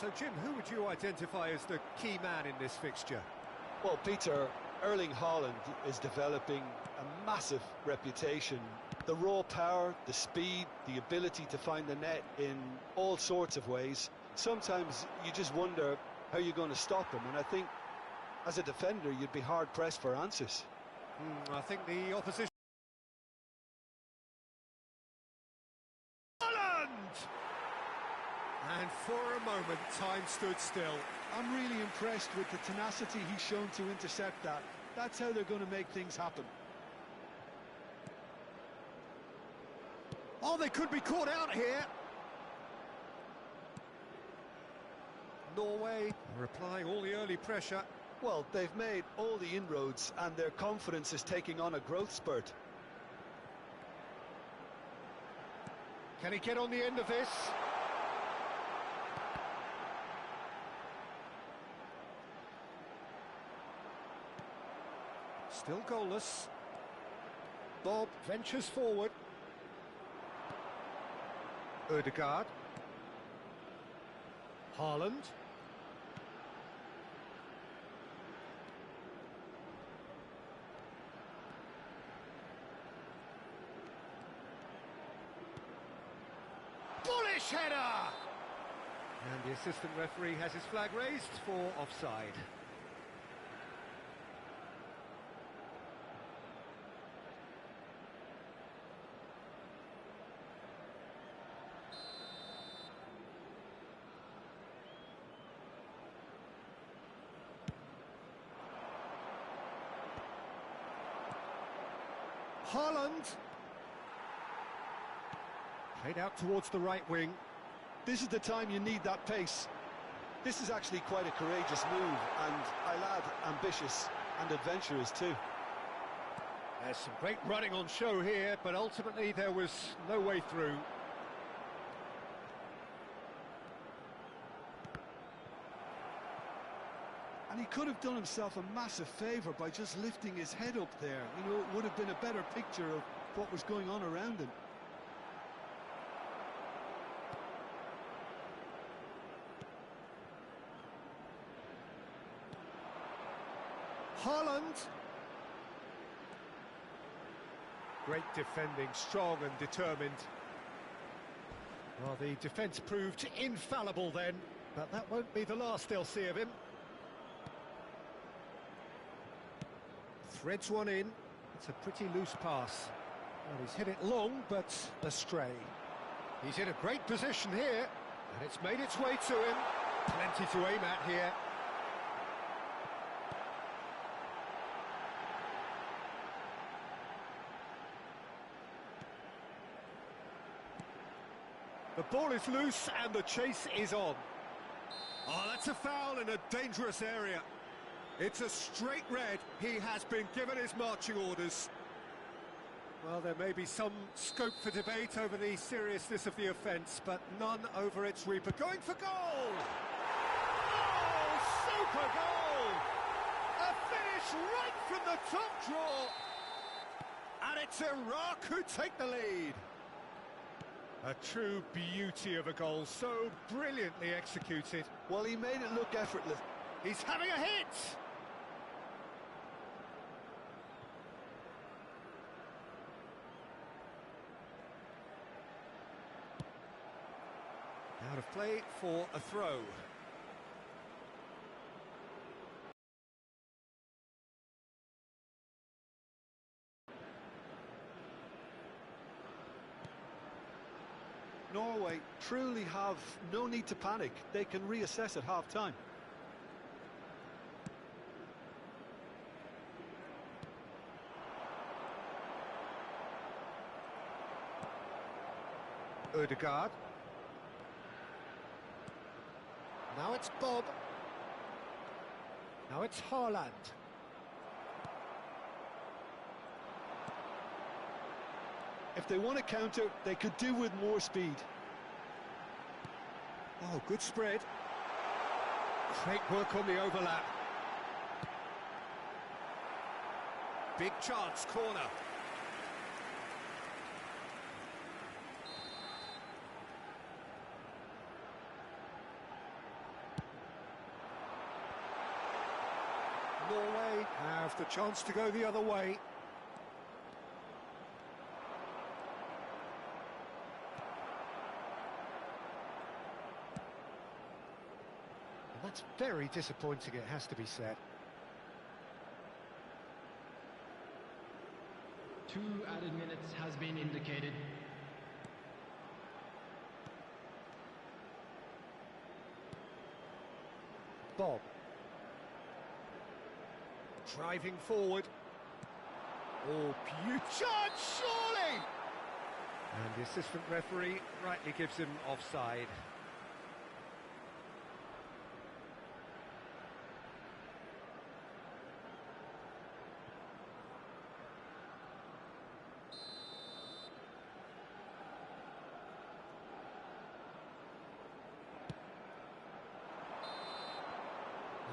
So, Jim, who would you identify as the key man in this fixture? Well, Peter, Erling Haaland is developing a massive reputation. The raw power, the speed, the ability to find the net in all sorts of ways. Sometimes you just wonder how you're going to stop him, and I think as a defender you'd be hard-pressed for answers. I think the opposition... Haaland! And for a moment, time stood still. I'm really impressed with the tenacity he's shown to intercept that. That's how they're going to make things happen. Oh, they could be caught out here. Norway are applying all the early pressure. Well, they've made all the inroads and their confidence is taking on a growth spurt. Can he get on the end of this? Still goalless. Bob ventures forward. Ødegaard. Haaland. Bullish header! And the assistant referee has his flag raised for offside. Haaland. Played out towards the right wing. This is the time you need that pace. This is actually quite a courageous move, and I'll add ambitious and adventurous too. There's some great running on show here, but ultimately there was no way through. And he could have done himself a massive favour by just lifting his head up there. You know, it would have been a better picture of what was going on around him. Haaland. Great defending, strong and determined. Well, the defence proved infallible then, but that won't be the last they'll see of him. Threads one in. It's a pretty loose pass. Well, he's hit it long, but astray. He's in a great position here, and it's made its way to him. Plenty to aim at here. The ball is loose and the chase is on. Oh, that's a foul in a dangerous area. It's a straight red. He has been given his marching orders. Well, there may be some scope for debate over the seriousness of the offence, but none over its reaper. Going for goal! Oh, super goal! A finish right from the top draw! And it's Iraq who take the lead. A true beauty of a goal, so brilliantly executed. Well, he made it look effortless. He's having a hit! Out of play for a throw. Norway truly have no need to panic. They can reassess at half-time. Ødegaard. Now it's Bob. Now it's Haaaland. If they want to counter, they could do with more speed. Oh, good spread. Great work on the overlap. Big chance, corner. Norway have the chance to go the other way. And that's very disappointing, it has to be said. 2 added minutes has been indicated. Bob. Driving forward. Oh, beautiful! Surely! And the assistant referee rightly gives him offside.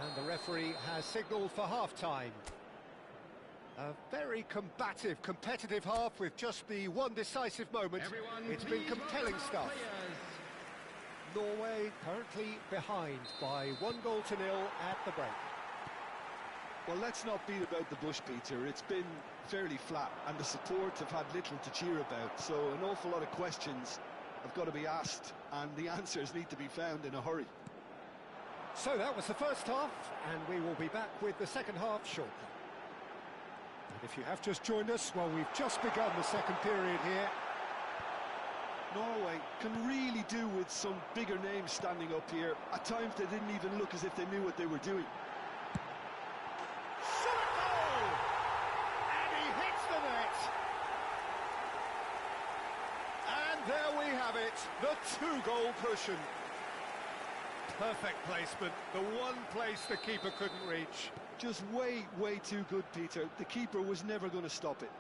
And the referee has signalled for half-time. A very combative, competitive half with just the one decisive moment. It's been compelling stuff. Norway currently behind by 1-0 at the break. Well, let's not beat about the bush, Peter. It's been fairly flat, and the support have had little to cheer about. So an awful lot of questions have got to be asked, and the answers need to be found in a hurry. So that was the first half, and we will be back with the second half shortly. And if you have just joined us, well, we've just begun the second period here. Norway can really do with some bigger names standing up here. At times they didn't even look as if they knew what they were doing. Shot goal! And he hits the net. And there we have it, the 2-goal cushion. Perfect placement, the one place the keeper couldn't reach. Just way too good, Peter. The keeper was never going to stop it.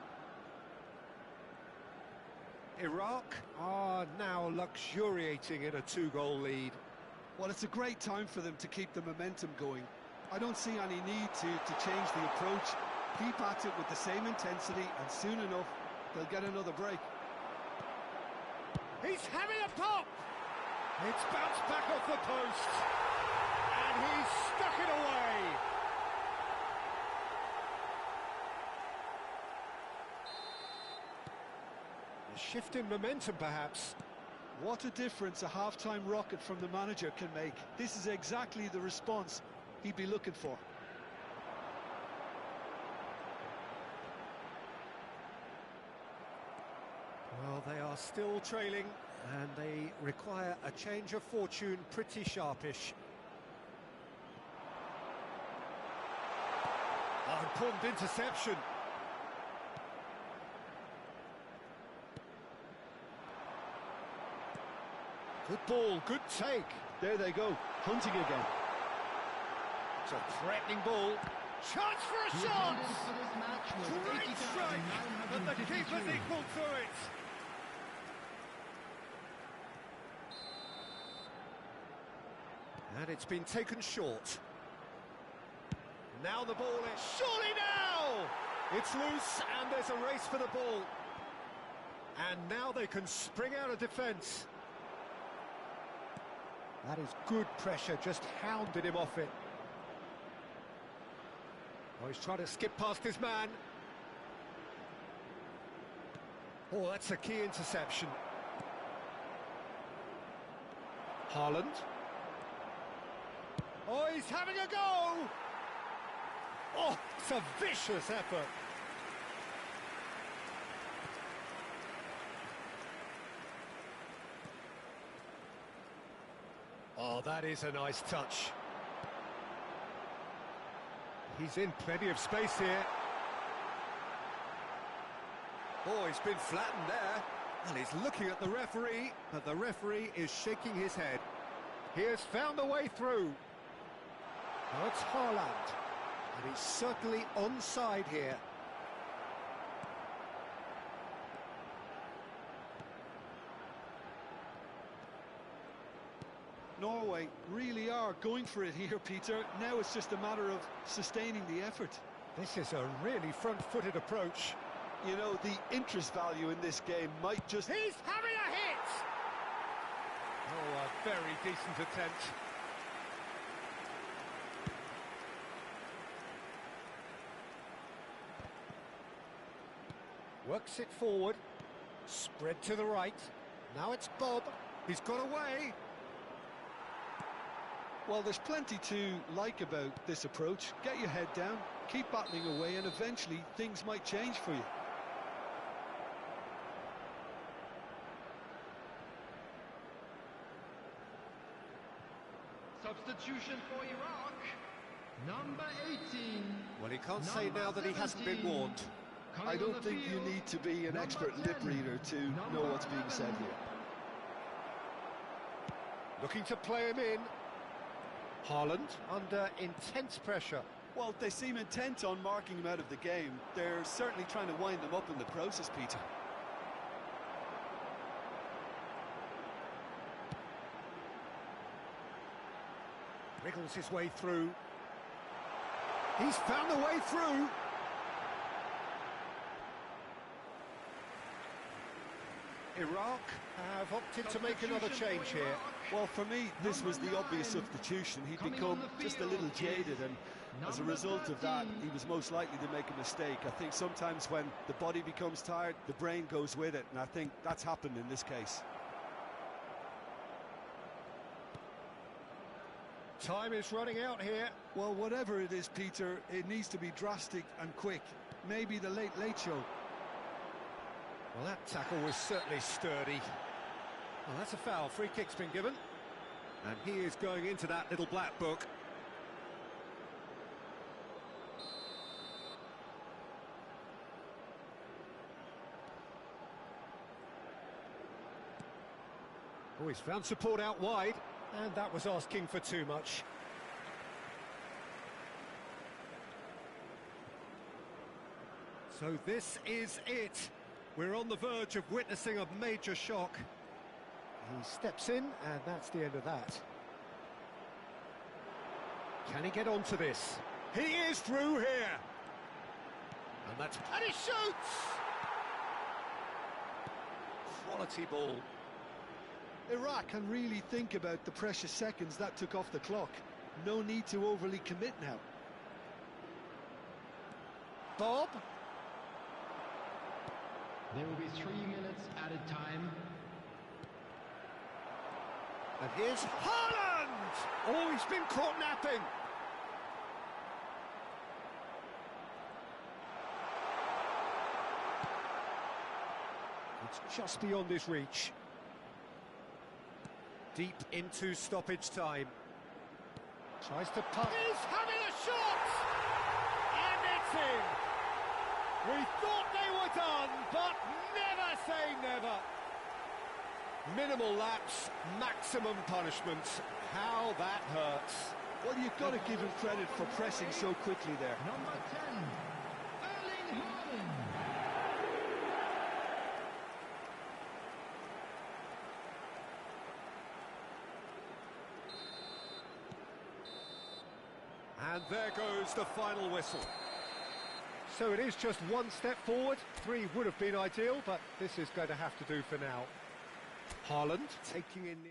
Iraq are now luxuriating in a 2-goal lead. Well, it's a great time for them to keep the momentum going. I don't see any need to change the approach. Keep at it with the same intensity, and soon enough, they'll get another break. He's having a pop! It's bounced back off the post, and he's stuck it away. A shift in momentum, perhaps. What a difference a half-time rocket from the manager can make. This is exactly the response he'd be looking for. Well, they are still trailing, and they require a change of fortune pretty sharpish. Oh, important interception. Good ball, good take. There they go, hunting again. It's a threatening ball. Chance for a shot! Great strike, but the keeper's equal to it. And it's been taken short. Now the ball is... Surely now! It's loose and there's a race for the ball. And now they can spring out of defence. That is good pressure, just hounded him off it. Oh, he's trying to skip past his man. Oh, that's a key interception. Haaaland. Oh, he's having a go! Oh, it's a vicious effort. Oh, that is a nice touch. He's in plenty of space here. Oh, he's been flattened there. And he's looking at the referee, but the referee is shaking his head. He has found a way through. Now it's Haaaland, and he's certainly onside here. Norway really are going for it here, Peter. Now it's just a matter of sustaining the effort. This is a really front-footed approach. You know, the interest value in this game might just... He's having a hit! Oh, a very decent attempt. Works it forward. Spread to the right. Now it's Bob. He's got away. Well, there's plenty to like about this approach. Get your head down, keep battling away, and eventually things might change for you. Substitution for Iraq. Number 18. Well, he can't say now that he hasn't been warned. I don't think you need to be an expert lip reader to know what's being said here. Looking to play him in. Haaland under intense pressure. Well, they seem intent on marking him out of the game. They're certainly trying to wind them up in the process, Peter. Wriggles his way through. He's found a way through. Iraq have opted to make another change here. Well, for me, this was the obvious substitution. He'd become just a little jaded, and as a result of that, he was most likely to make a mistake. I think sometimes when the body becomes tired, the brain goes with it, and I think that's happened in this case. Time is running out here. Well, whatever it is, Peter, it needs to be drastic and quick. Maybe the late show. Well, that tackle was certainly sturdy. Well, that's a foul. Free kick's been given. And he is going into that little black book. Oh, he's found support out wide. And that was asking for too much. So this is it. We're on the verge of witnessing a major shock. He steps in, and that's the end of that. Can he get onto this? He is through here! And he shoots! Quality ball. Iraq can really think about the precious seconds that took off the clock. No need to overly commit now. Bob? There will be 3 minutes added time. And here's Haaland! Oh, he's been caught napping. It's just beyond his reach. Deep into stoppage time. Tries to punt. He's having a shot! And it's in! We thought they were done, but never say never. Minimal lapse, maximum punishment. How that hurts. Well, you've got to give him credit for pressing so quickly there. Number 10. Haaaland. And there goes the final whistle. So it is just one step forward. 3 would have been ideal, but this is going to have to do for now. Haaland taking in the...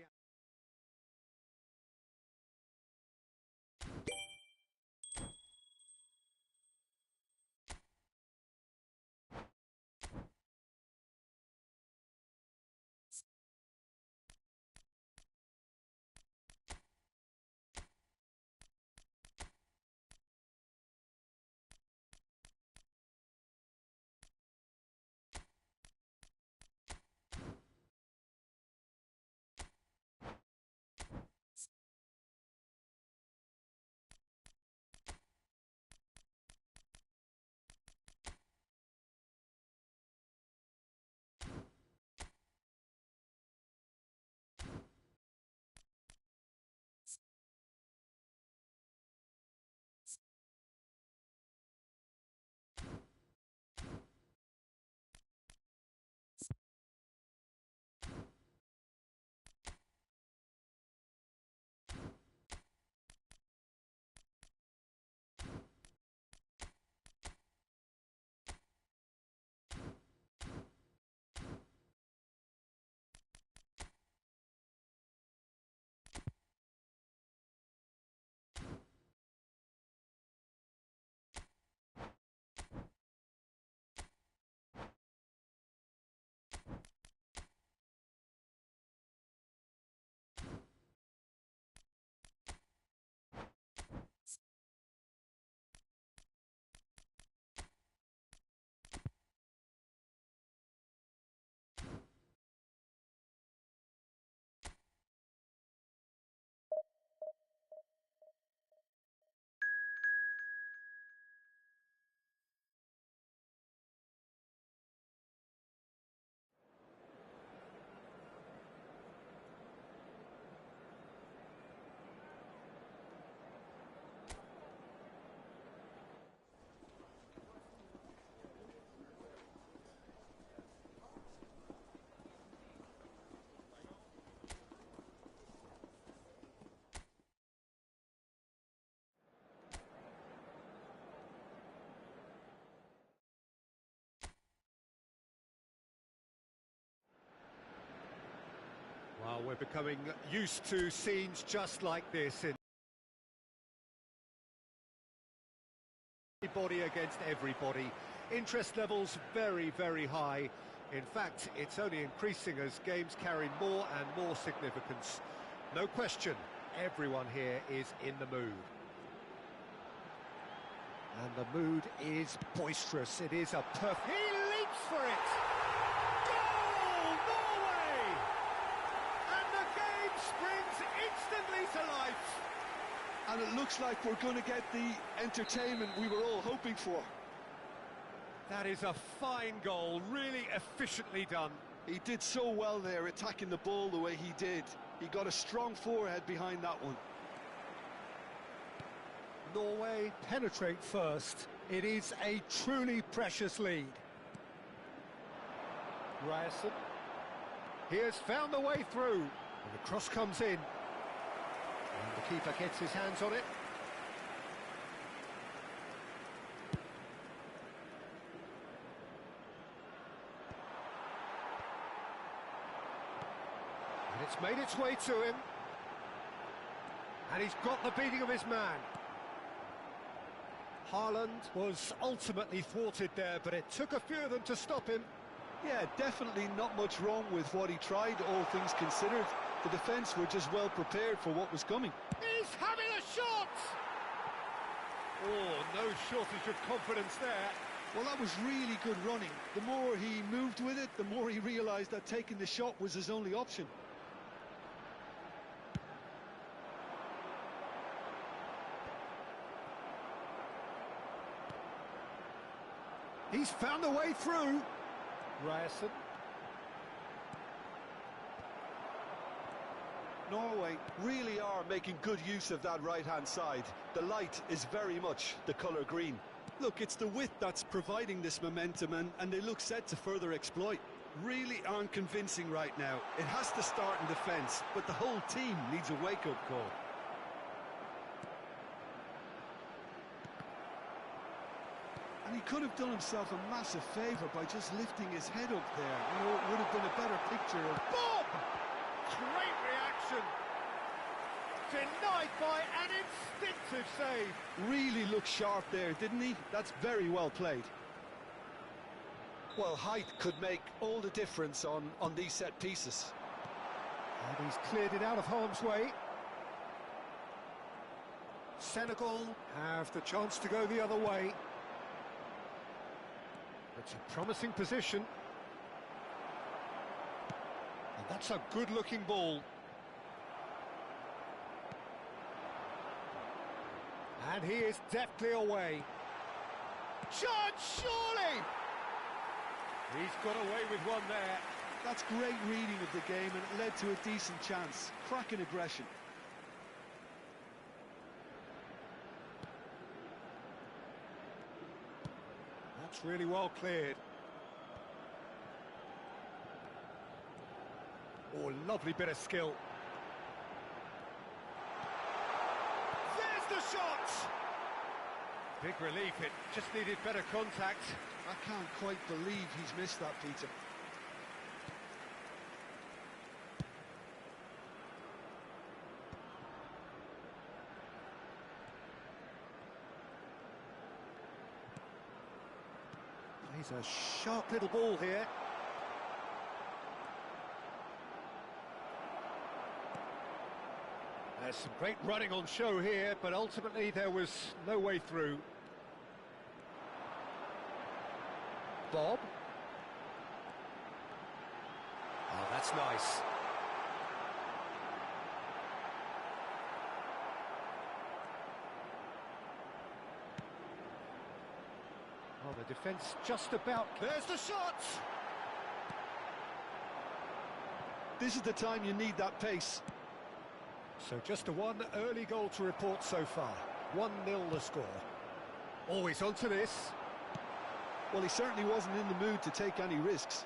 becoming used to scenes just like this in everybody against everybody. Interest levels very, very high. In fact, it's only increasing as games carry more and more significance. No question, everyone here is in the mood. And the mood is boisterous. It is a perfect... He leaps for it! Goal, Norway! And the game springs instantly to life. And it looks like we're going to get the entertainment we were all hoping for. That is a fine goal, really efficiently done. He did so well there, attacking the ball the way he did. He got a strong forehead behind that one. Norway penetrate first. It is a truly precious lead. Ryerson. He has found the way through. And the cross comes in. And the keeper gets his hands on it. And it's made its way to him. And he's got the beating of his man. Haaaland was ultimately thwarted there, but it took a few of them to stop him. Yeah, definitely not much wrong with what he tried, all things considered. The defence were just well prepared for what was coming. He's having a shot! Oh, no shortage of confidence there. Well, that was really good running. The more he moved with it, the more he realised that taking the shot was his only option. He's found a way through. Ryerson. Norway really are making good use of that right-hand side. The light is very much the colour green. Look, it's the width that's providing this momentum, and they look set to further exploit. Really aren't convincing right now. It has to start in defence, but the whole team needs a wake-up call. And he could have done himself a massive favour by just lifting his head up there. You know, it would have been a better picture of... Bob! Great reaction. Denied by an instinctive save. Really looked sharp there, didn't he? That's very well played. Well, height could make all the difference on these set pieces. And he's cleared it out of harm's way. Senegal have the chance to go the other way. It's a promising position. And that's a good-looking ball. And he is deftly away. Chance, surely! He's got away with one there. That's great reading of the game, and it led to a decent chance. Cracking aggression. That's really well cleared. Oh, lovely bit of skill. There's the shot! Big relief, it just needed better contact. I can't quite believe he's missed that, Peter. He's a sharp little ball here. There's some great running on show here, but ultimately there was no way through. Bob. Oh, that's nice. Oh, the defence just about... There's the shot! This is the time you need that pace. So just a one early goal to report so far. 1-0 the score. Always onto this. Well, he certainly wasn't in the mood to take any risks.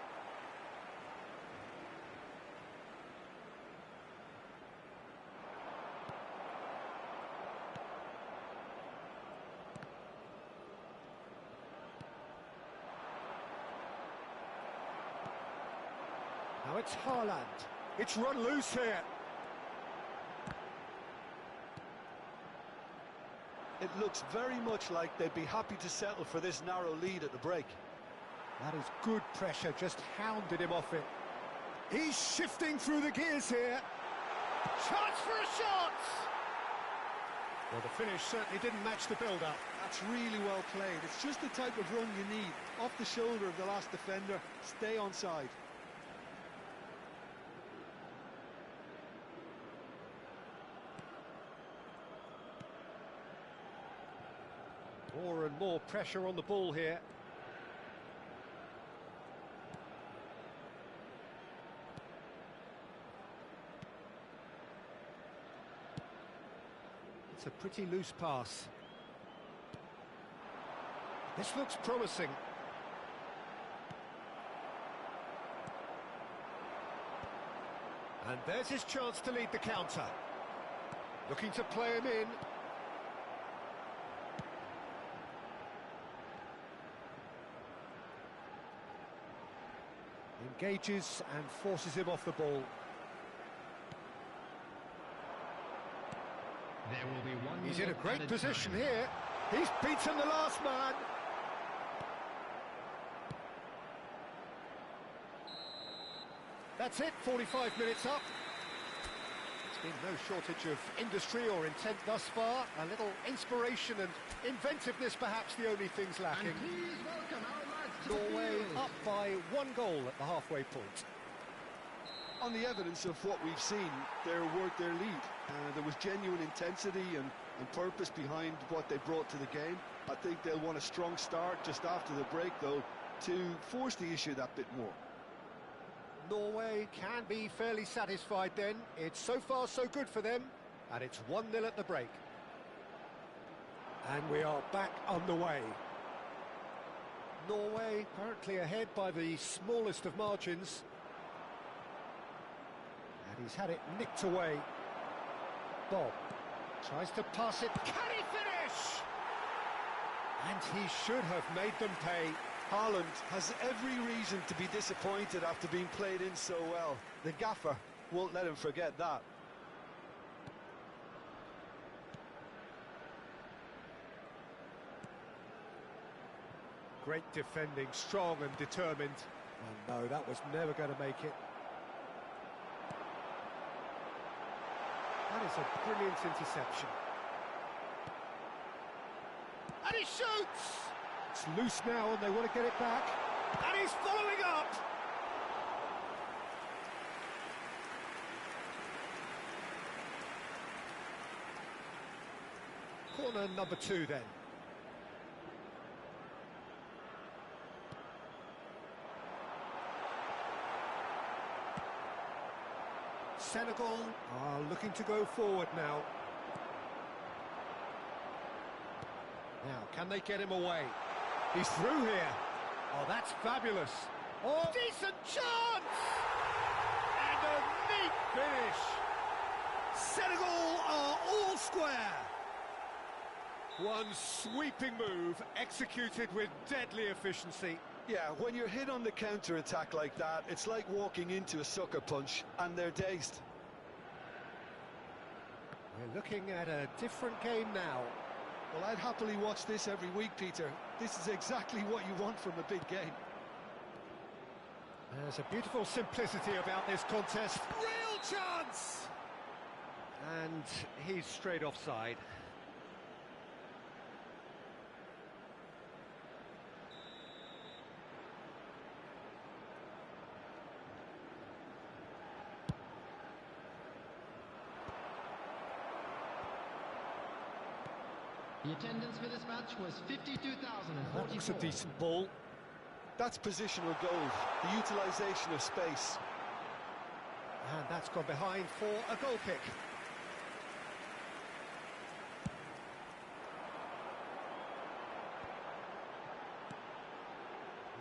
Now it's Haaaland. It's run loose here. It looks very much like they'd be happy to settle for this narrow lead at the break. That is good pressure, just hounded him off it. He's shifting through the gears here. Chance for a shot! Well, the finish certainly didn't match the build-up. That's really well played. It's just the type of run you need. Off the shoulder of the last defender, stay onside. More and more pressure on the ball here. It's a pretty loose pass. This looks promising. And there's his chance to lead the counter. Looking to play him in. Engages and forces him off the ball. There will be 1 He's in a minute great added position time. here. He's beaten the last man. That's it, 45 minutes up. It's been no shortage of industry or intent thus far. A little inspiration and inventiveness, perhaps the only things lacking. And please welcome our lads to Norway the field. up by 1 goal at the halfway point. On the evidence of what we've seen, they're worth their lead. There was genuine intensity and purpose behind what they brought to the game. I think they'll want a strong start just after the break, though, to force the issue that bit more. Norway can be fairly satisfied then. It's so far so good for them, and it's 1-0 at the break. And we are back underway. Norway currently ahead by the smallest of margins. And he's had it nicked away. Bob tries to pass it. Can he finish? And he should have made them pay. Haaland has every reason to be disappointed after being played in so well. The gaffer won't let him forget that. Great defending, strong and determined. Oh no, that was never going to make it. That is a brilliant interception. And he shoots! It's loose now and they want to get it back. And he's following up! Corner number 2 then. Senegal are looking to go forward now. Now, can they get him away? He's through here. Oh, that's fabulous. Oh, decent chance! And a neat finish. Senegal are all square. One sweeping move executed with deadly efficiency. Yeah, when you're hit on the counter-attack like that, it's like walking into a sucker punch, and they're dazed. We're looking at a different game now. Well, I'd happily watch this every week, Peter. This is exactly what you want from a big game. There's a beautiful simplicity about this contest. Real chance! And he's straight offside. The attendance for this match was 52,044. That looks a decent ball. That's positional gold, the utilisation of space. And that's gone behind for a goal kick.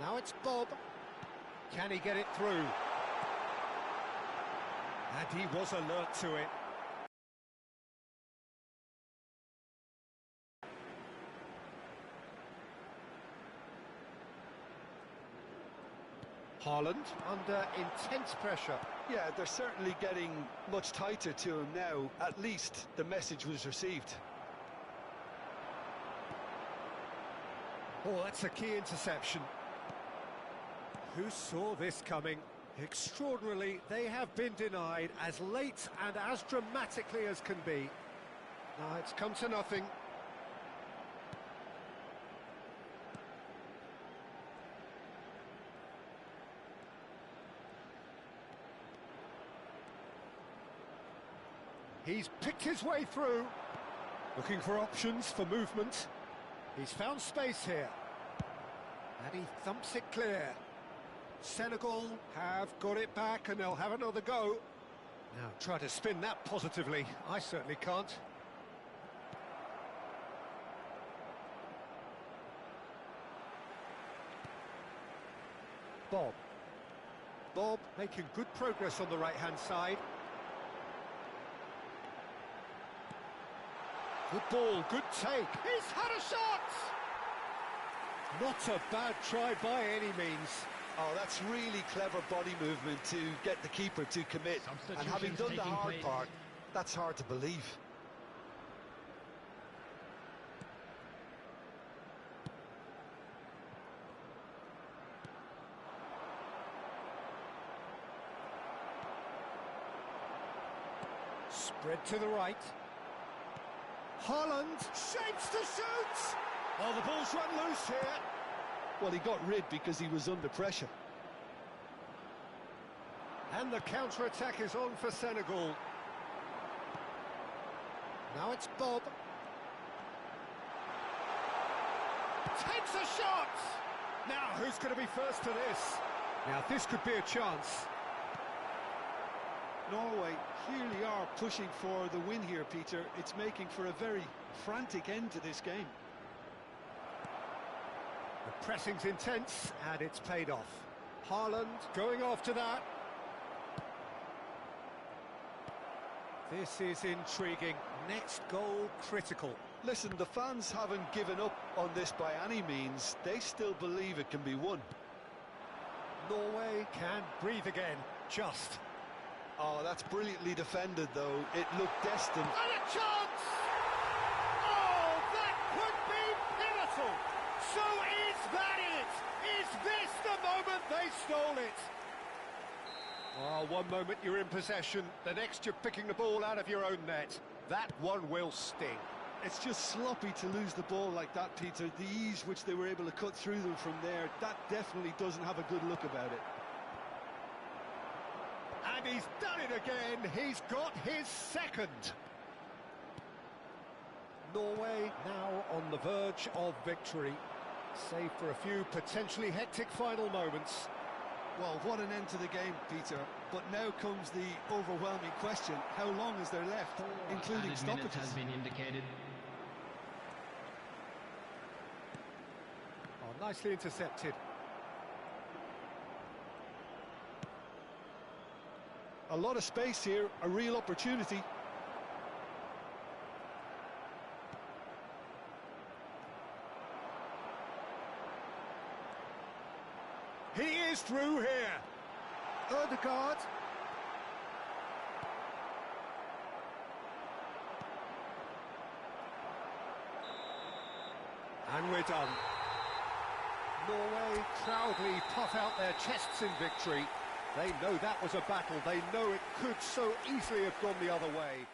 Now it's Bob. Can he get it through? And he was alert to it. Haaland under intense pressure. Yeah, they're certainly getting much tighter to him now. At least the message was received. Oh, that's a key interception. Who saw this coming? Extraordinarily, they have been denied as late and as dramatically as can be. Now it's come to nothing. He's picked his way through. Looking for options for movement. He's found space here. And he thumps it clear. Senegal have got it back and they'll have another go. Now try to spin that positively. I certainly can't. Bob making good progress on the right-hand side. Good ball, good take. He's had a shot! Not a bad try by any means. Oh, that's really clever body movement to get the keeper to commit. And having done the hard part, that's hard to believe. Spread to the right. Haaland shapes to shoot! Oh, the ball's run loose here. Well, he got rid because he was under pressure. And the counter-attack is on for Senegal. Now it's Bob. Takes a shot! Now, who's going to be first to this? Now, this could be a chance. Norway clearly are pushing for the win here, Peter. It's making for a very frantic end to this game. The pressing's intense, and it's paid off. Haaland going after that. This is intriguing. Next goal critical. Listen, the fans haven't given up on this by any means. They still believe it can be won. Norway can breathe again. Just. Oh, that's brilliantly defended, though. It looked destined. And a chance! Oh, that could be pivotal! So is that it? Is this the moment they stole it? Oh, one moment you're in possession, the next you're picking the ball out of your own net. That one will sting. It's just sloppy to lose the ball like that, Peter. The ease which they were able to cut through them from there, that definitely doesn't have a good look about it. And he's done it again. He's got his second. Norway now on the verge of victory, save for a few potentially hectic final moments. Well, what an end to the game, Peter. But now comes the overwhelming question. How long is there left, including stoppages? Has been indicated. Oh, nicely intercepted. A lot of space here, a real opportunity. He is through here. Ødegaard. And we're done. Norway proudly puff out their chests in victory. They know that was a battle. They know it could so easily have gone the other way.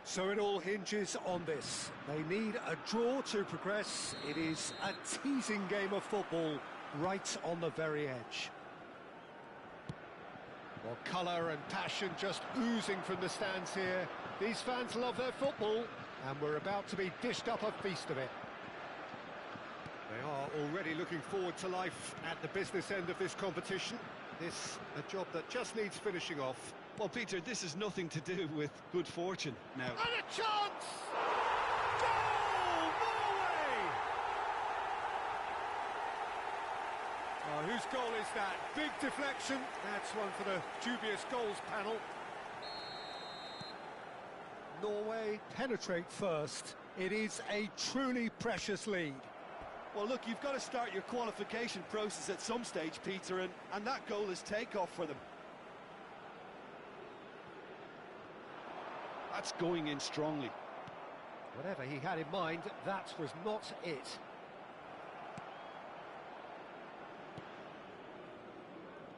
So it all hinges on this. They need a draw to progress. It is a teasing game of football, right on the very edge. Well, colour and passion just oozing from the stands here. These fans love their football, and we're about to be dished up a feast of it. They are already looking forward to life at the business end of this competition. This, a job that just needs finishing off. Well, Peter, this has nothing to do with good fortune now. And a chance! Goal! Norway! Oh, whose goal is that? Big deflection. That's one for the dubious goals panel. Norway penetrate first. It is a truly precious lead. Well, look, you've got to start your qualification process at some stage, Peter, and that goal is takeoff for them. That's going in strongly. Whatever he had in mind, that was not it.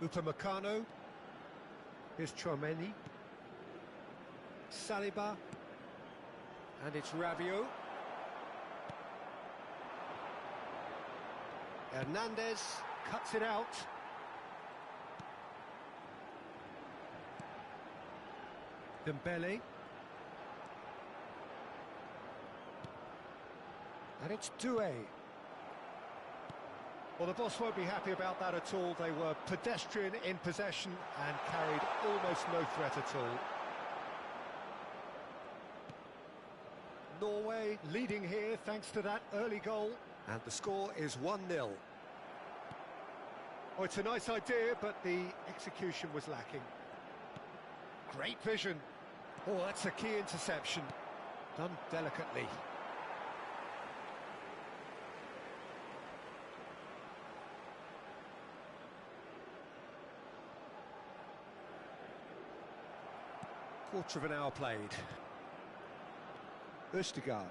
Upamecano. Here's Chouameni. Saliba. And it's Rabiot. Hernandez cuts it out. Dembele. And it's Doué. Well, the boss won't be happy about that at all. They were pedestrian in possession and carried almost no threat at all. Norway leading here thanks to that early goal. And the score is 1-0. Oh, it's a nice idea, but the execution was lacking. Great vision. Oh, that's a key interception. Done delicately. Quarter of an hour played. Østegård.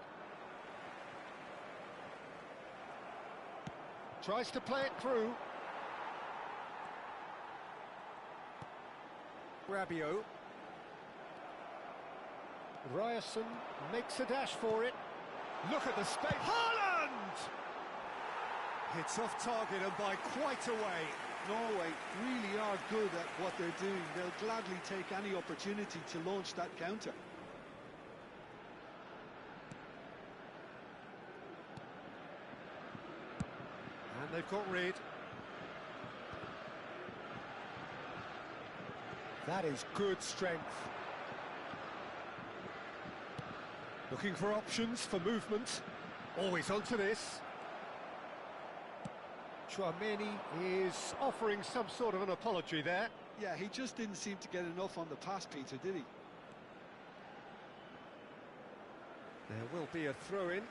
Tries to play it through. Rabiot. Ryerson makes a dash for it. Look at the space. Haaland! It's off target and by quite a way. Norway really are good at what they're doing. They'll gladly take any opportunity to launch that counter. And they've got rid. That is good strength. Looking for options for movement. Always onto this. Chouameni is offering some sort of an apology there. Yeah, he just didn't seem to get enough on the pass, Peter, did he? There will be a throw-in.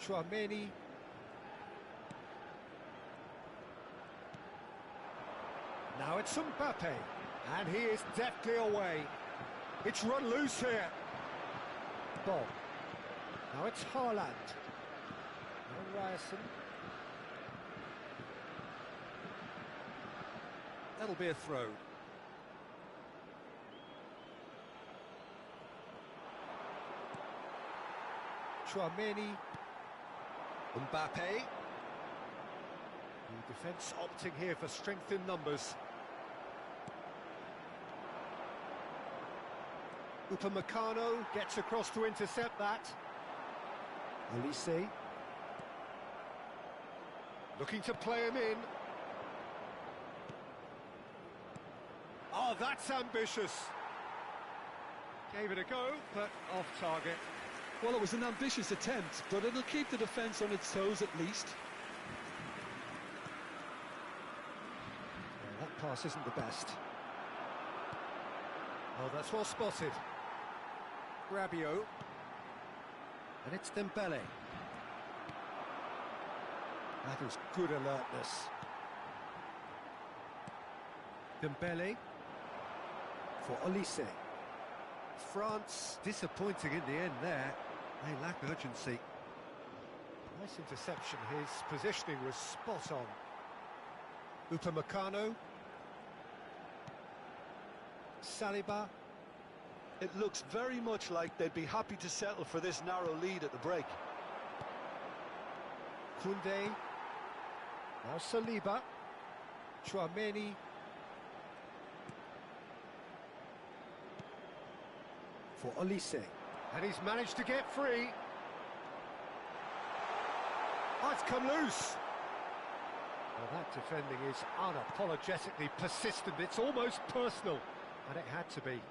Chouameni. Now it's Mbappe, and he is deftly away. It's run loose here. Ball. Now it's Haaaland. And Ryerson. That'll be a throw. Chouameni. Mbappe. The defence opting here for strength in numbers. Upamecano gets across to intercept that. Olise. Looking to play him in. Oh, that's ambitious. Gave it a go, but off target. Well, it was an ambitious attempt, but it'll keep the defence on its toes at least. Yeah, that pass isn't the best. Oh, that's well spotted. Rabiot. And it's Dembele. That is good alertness. Dembele for Olise. France disappointing in the end there. They lack urgency. Nice interception. His positioning was spot on. Upamecano. Saliba. It looks very much like they'd be happy to settle for this narrow lead at the break. Koundé. Now Saliba. Chouameni. For Olise. And he's managed to get free. Oh, it's come loose. Well, that defending is unapologetically persistent. It's almost personal. And it had to be.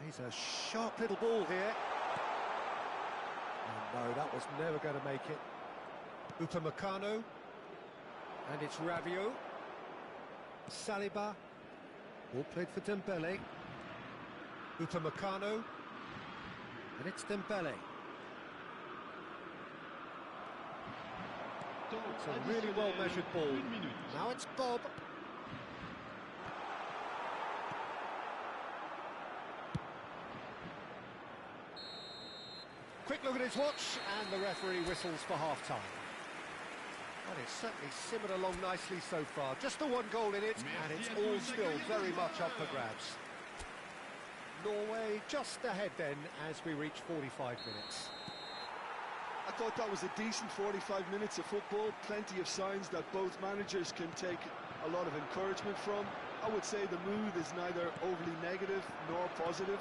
Plays a sharp little ball here. Oh, no, that was never going to make it. Upamecano. And it's Rabiot. Saliba. Ball played for Dembele. Upamecano. And it's Dembele. It's a really well-measured ball. Now it's Bob. Quick look at his watch, and the referee whistles for half-time. Well, it's certainly simmered along nicely so far. Just the one goal in it, and it's all still very much up for grabs. Norway just ahead then as we reach 45 minutes. I thought that was a decent 45 minutes of football. Plenty of signs that both managers can take a lot of encouragement from. I would say the mood is neither overly negative nor positive.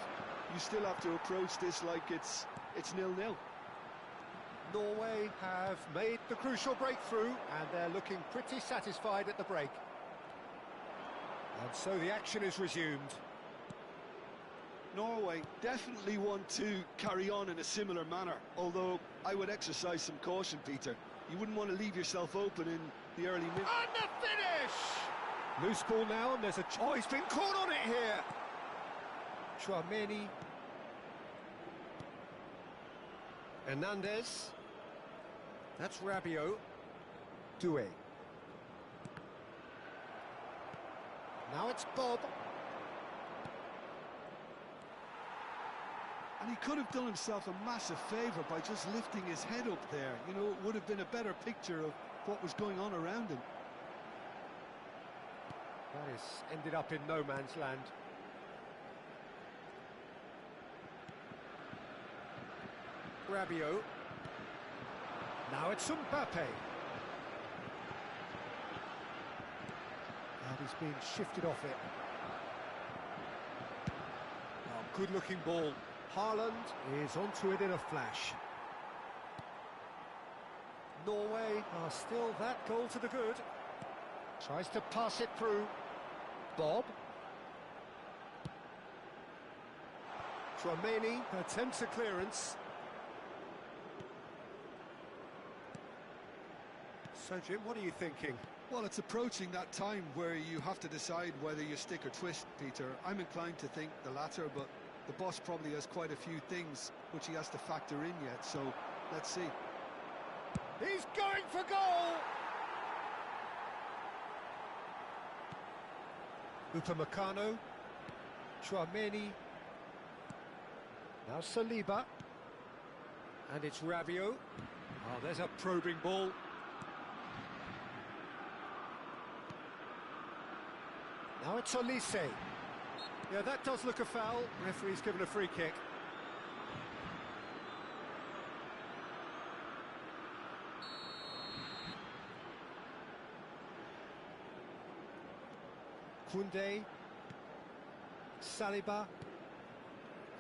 You still have to approach this like it's 0-0. Norway have made the crucial breakthrough, and they're looking pretty satisfied at the break. And so the action is resumed. Norway definitely want to carry on in a similar manner, although I would exercise some caution, Peter. You wouldn't want to leave yourself open in the early minutes. And the finish! Loose ball now, and there's a... Oh, he's been caught on it here! Chouameni. Hernandez. That's Rabiot. Doué. Now it's Bob. And he could have done himself a massive favour by just lifting his head up there. You know, it would have been a better picture of what was going on around him. That is ended up in no man's land. Rabiot. Now it's Mbappe. And he's being shifted off it. Oh, good-looking ball. Haaaland is onto it in a flash. Norway are still that goal to the good. Tries to pass it through. Bob. Chouameni attempts a clearance. So, Jim, what are you thinking? Well, it's approaching that time where you have to decide whether you stick or twist, Peter. I'm inclined to think the latter, but the boss probably has quite a few things which he has to factor in yet, so let's see. He's going for goal! Upamecano. Chouameni. Now Saliba. And it's Rabiot. Oh, there's a probing ball. Now it's Olise. Yeah, that does look a foul. Referee's given a free kick. Koundé. Saliba.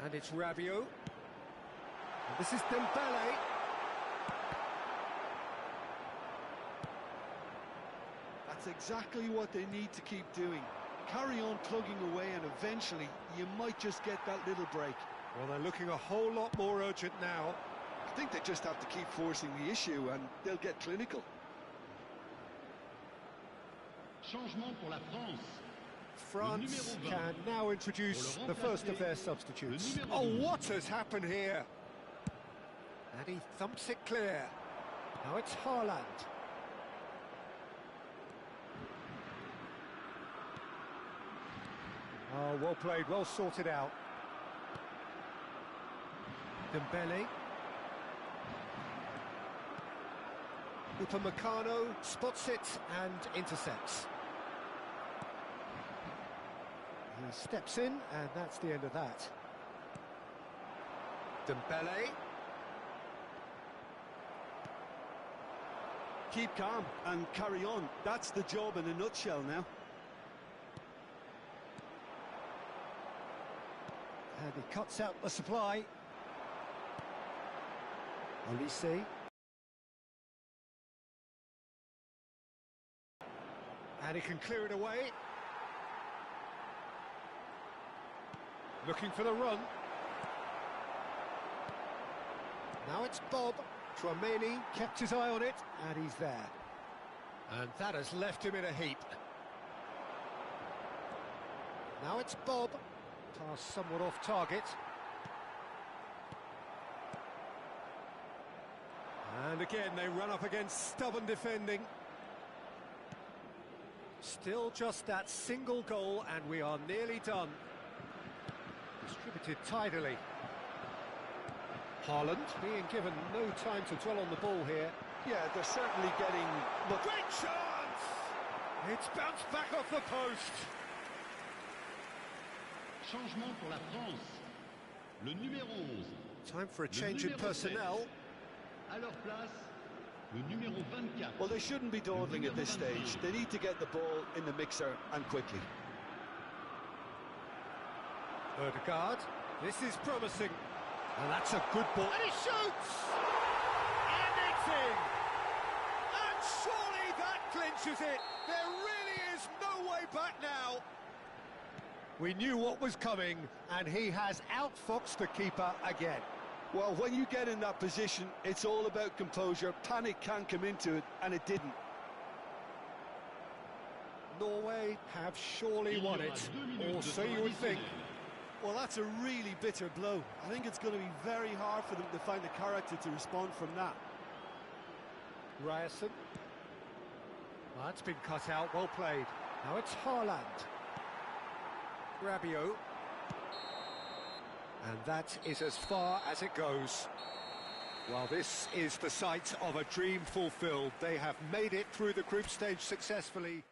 And it's Rabiot. And this is Dembele. That's exactly what they need to keep doing. Carry on plugging away, and eventually you might just get that little break. Well, they're looking a whole lot more urgent now. I think they just have to keep forcing the issue and they'll get clinical. Changement pour la France. France can now introduce the first of their substitutes. Oh, what has happened here? And he thumps it clear. Now it's Haaaland. Oh, well played, well sorted out. Dembele. Upamecano spots it and intercepts. He steps in, and that's the end of that. Dembele. Keep calm and carry on. That's the job in a nutshell now. And he cuts out the supply. Olise. And he can clear it away. Looking for the run. Now it's Bob. Tchouaméni kept his eye on it, and he's there. And that has left him in a heap. Now it's Bob. Pass somewhat off target. And again, they run up against stubborn defending. Still just that single goal, and we are nearly done. Distributed tidily. Haaland being given no time to dwell on the ball here. Yeah, they're certainly getting... Look, great chance! It's bounced back off the post. Changement pour la France. Le numéro 11. Time for a change in personnel. À leur place, le numéro 24. well, they shouldn't be dawdling at this stage. They need to get the ball in the mixer and quickly. Ødegaard, this is promising. And that's a good ball. And he shoots! And it's in! And surely that clinches it. There really is no way back now. We knew what was coming, and he has outfoxed the keeper again. Well, when you get in that position, it's all about composure. Panic can come into it, and it didn't. Norway have surely won it, or so you would think. Well, that's a really bitter blow. I think it's going to be very hard for them to find the character to respond from that. Ryerson. Well, that's been cut out, well played. Now it's Haaaland. Rabiot. And that is as far as it goes. Well, this is the sight of a dream fulfilled. They have made it through the group stage successfully.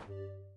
You